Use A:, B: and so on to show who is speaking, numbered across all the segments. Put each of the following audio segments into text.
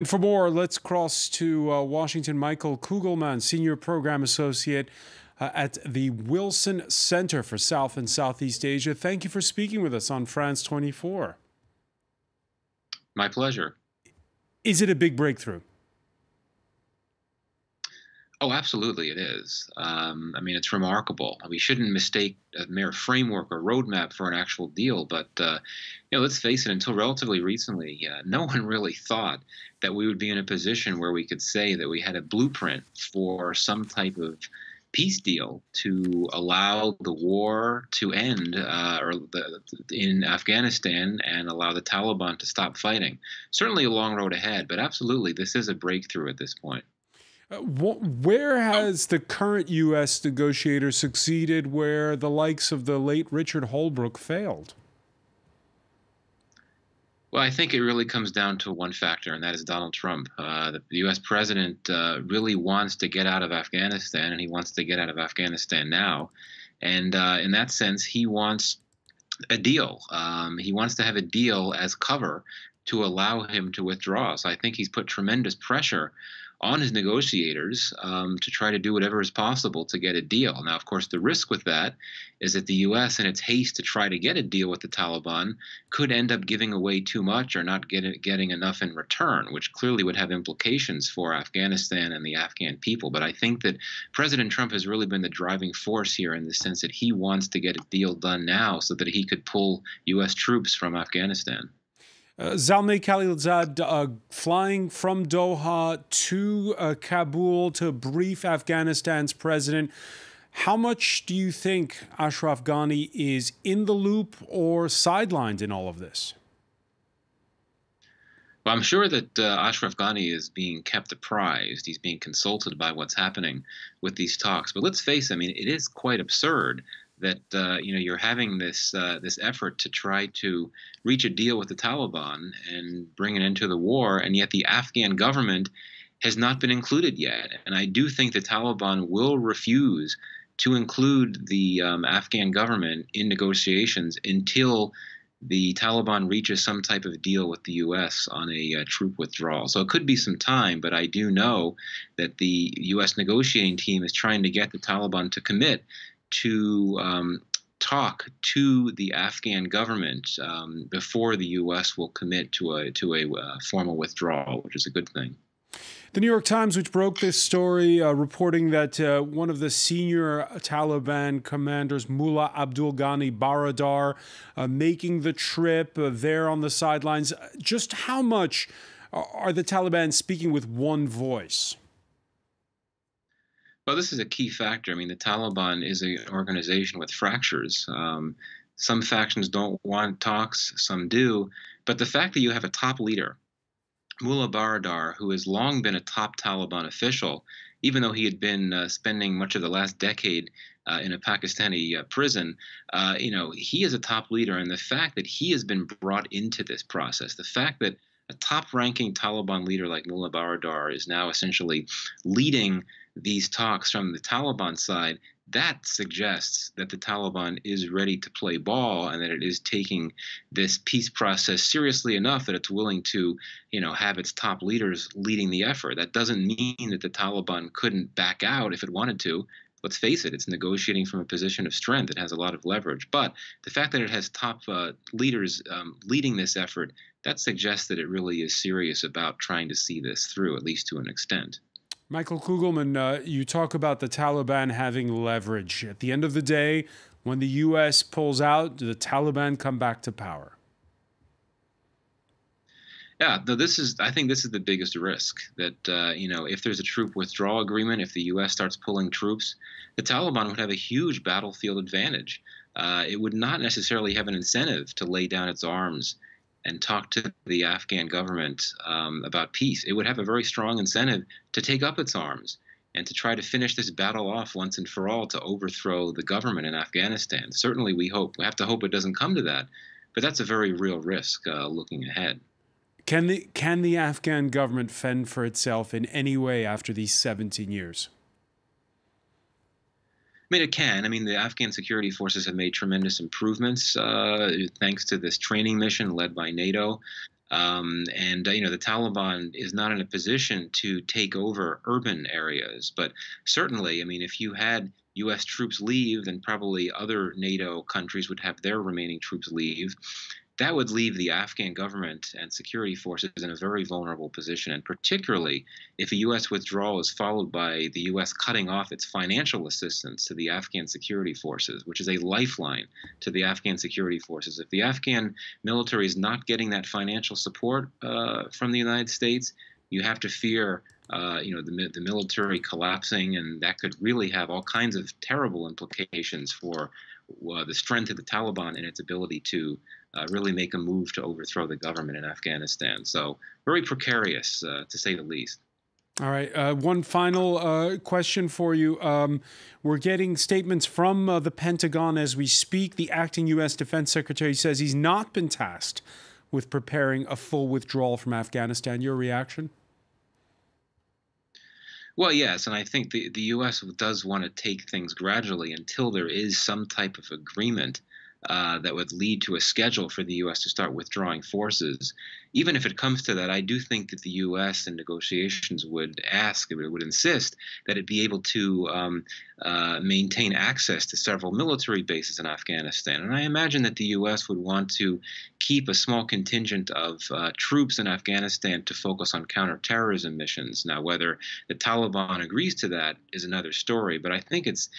A: For more, let's cross to Washington. Michael Kugelman, Senior Program Associate at the Wilson Center for South and Southeast Asia. Thank you for speaking with us on France 24.
B: My pleasure.
A: Is it a big breakthrough?
B: Oh, absolutely, it is. I mean, it's remarkable. We shouldn't mistake a mere framework or roadmap for an actual deal. But let's face it. Until relatively recently, no one really thought that we would be in a position where we could say that we had a blueprint for some type of peace deal to allow the war to end, in Afghanistan, and allow the Taliban to stop fighting. Certainly a long road ahead, but absolutely, this is a breakthrough at this point.
A: Where has the current U.S. negotiator succeeded where the likes of the late Richard Holbrooke failed?
B: Well, I think it really comes down to one factor, and that is Donald Trump. The U.S. president really wants to get out of Afghanistan, and he wants to get out of Afghanistan now. And in that sense, he wants a deal. He wants to have a deal as cover to allow him to withdraw. So I think he's put tremendous pressure on his negotiators to try to do whatever is possible to get a deal. Now, of course, the risk with that is that the U.S., in its haste to try to get a deal with the Taliban, could end up giving away too much or not getting enough in return, which clearly would have implications for Afghanistan and the Afghan people. But I think that President Trump has really been the driving force here in the sense that he wants to get a deal done now so that he could pull U.S. troops from Afghanistan.
A: Zalmay Khalilzad flying from Doha to Kabul to brief Afghanistan's president. How much do you think Ashraf Ghani is in the loop or sidelined in all of this?
B: Well, I'm sure that Ashraf Ghani is being kept apprised. He's being consulted by what's happening with these talks. But let's face it, I mean, it is quite absurd that you're having this effort to try to reach a deal with the Taliban and bring an end to the war, and yet the Afghan government has not been included yet. And I do think the Taliban will refuse to include the Afghan government in negotiations until the Taliban reaches some type of deal with the U.S. on a troop withdrawal. So it could be some time, but I do know that the U.S. negotiating team is trying to get the Taliban to commit to talk to the Afghan government before the U.S. will commit to a formal withdrawal, which is a good thing.
A: The New York Times, which broke this story, reporting that one of the senior Taliban commanders, Mullah Abdul Ghani Baradar, making the trip there on the sidelines. Just how much are the Taliban speaking with one voice?
B: Well, this is a key factor. I mean, the Taliban is an organization with fractures. Some factions don't want talks, some do. But the fact that you have a top leader, Mullah Baradar, who has long been a top Taliban official, even though he had been spending much of the last decade in a Pakistani prison, he is a top leader. And the fact that he has been brought into this process, the fact that a top-ranking Taliban leader like Mullah Baradar is now essentially leading these talks from the Taliban side, that suggests that the Taliban is ready to play ball and that it is taking this peace process seriously enough that it's willing to, have its top leaders leading the effort. That doesn't mean that the Taliban couldn't back out if it wanted to. Let's face it, it's negotiating from a position of strength. It has a lot of leverage. But the fact that it has top leaders leading this effort, that suggests that it really is serious about trying to see this through, at least to an extent.
A: Michael Kugelman, you talk about the Taliban having leverage. At the end of the day, when the U.S. pulls out, do the Taliban come back to power?
B: Yeah, I think this is the biggest risk that, if there's a troop withdrawal agreement, if the U.S. starts pulling troops, the Taliban would have a huge battlefield advantage. It would not necessarily have an incentive to lay down its arms and talk to the Afghan government about peace. It would have a very strong incentive to take up its arms and to try to finish this battle off once and for all to overthrow the government in Afghanistan. Certainly, we have to hope it doesn't come to that, but that's a very real risk looking ahead.
A: Can the Afghan government fend for itself in any way after these 17 years?
B: I mean, it can. I mean, the Afghan security forces have made tremendous improvements thanks to this training mission led by NATO. The Taliban is not in a position to take over urban areas. But certainly, I mean, if you had U.S. troops leave, then probably other NATO countries would have their remaining troops leave. That would leave the Afghan government and security forces in a very vulnerable position, and particularly if a U.S. withdrawal is followed by the U.S. cutting off its financial assistance to the Afghan security forces, which is a lifeline to the Afghan security forces. If the Afghan military is not getting that financial support from the United States, you have to fear the military collapsing, and that could really have all kinds of terrible implications for the strength of the Taliban and its ability to really make a move to overthrow the government in Afghanistan. So very precarious, to say the least.
A: All right. One final question for you. We're getting statements from the Pentagon as we speak. The acting U.S. Defense Secretary says he's not been tasked with preparing a full withdrawal from Afghanistan. Your reaction?
B: Well, yes, and I think the U.S. does want to take things gradually until there is some type of agreement that would lead to a schedule for the U.S. to start withdrawing forces. Even if it comes to that, I do think that the U.S. in negotiations would insist that it be able to maintain access to several military bases in Afghanistan. And I imagine that the U.S. would want to keep a small contingent of troops in Afghanistan to focus on counterterrorism missions. Now, whether the Taliban agrees to that is another story, but I think it's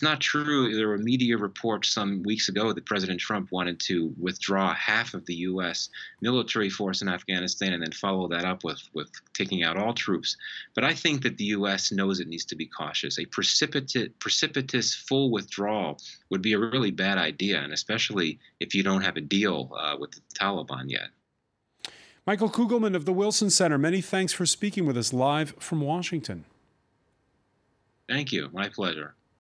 B: not true. There were media reports some weeks ago that President Trump wanted to withdraw half of the U.S. military force in Afghanistan and then follow that up with taking out all troops. But I think that the U.S. knows it needs to be cautious. A precipitous full withdrawal would be a really bad idea, and especially if you don't have a deal with the Taliban yet.
A: Michael Kugelman of the Wilson Center, many thanks for speaking with us live from Washington.
B: Thank you. My pleasure.